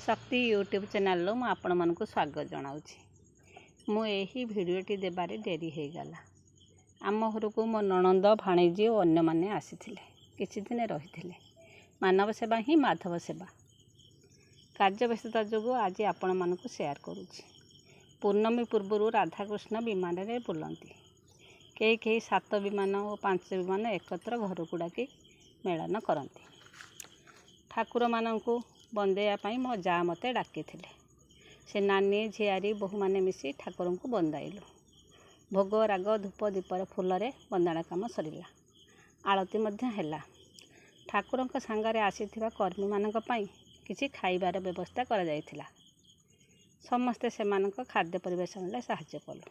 शक्ति YouTube channel मु आपण मानक स्वागत जनाऊँगी। मु यही भिडियोटी देबारे डेरी हो गला। आम घर को मो नणंद भाणीजी और अन्य माने आसीथिले किछि दिन रही मानव सेवा ही माधव सेवा कार्य व्यस्तता जो आज आपण मानक शेयर करुछि। पूर्णमी पूर्व राधाकृष्ण विमान रे बुलंती कई कई 7 विमान और 5 विमान एकत्र घर को डाकी मेलन करती। ठाकुर मानू बंदेया मो जा मते डाकी से नानी झियारी बहु मैंने मिसी ठाकुर को बंदाइलु। भोग राग धूप दीपर फूल बंदाण काम सरला। आलती है ठाकुर सांगे आसीथिबा कर्मी मानक पई किछि खाइबार व्यवस्था करा जायथिला। समस्ते सेमानक खाद्य परिवेशन में साहाय्य कलु।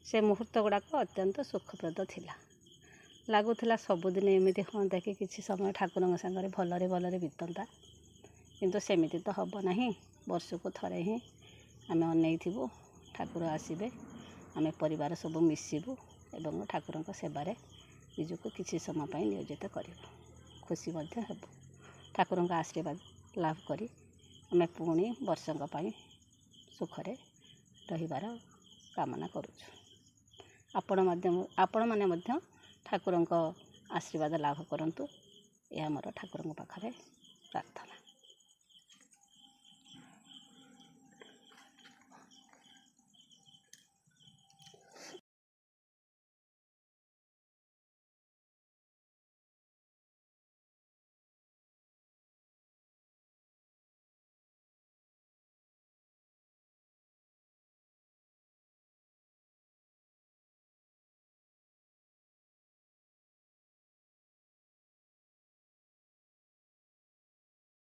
से मुहूर्त गुड़ाक अत्यंत सुखप्रद थिला। लगुला सबुदिन एमती हाँ कि किसी समय ठाकुर सांगे भलरे भलरे बीतंता किंतु सेमिति तो हम ना। वर्ष को थरे ही आम अनईथु ठाकुर आसबे आम परिवार सब मिसबू एवं ठाकुर सेवार निजक किसी समय नियोजित करूँ। खुशी हेबू ठाकुर आशीर्वाद लाभ करी आम पुणी वर्षों सुखरे रहिबार कामना करुछु। आपण माने ठाकुर आशीर्वाद लाभ करंतु। यह मोर ठाकुर पाखरे प्रार्थना।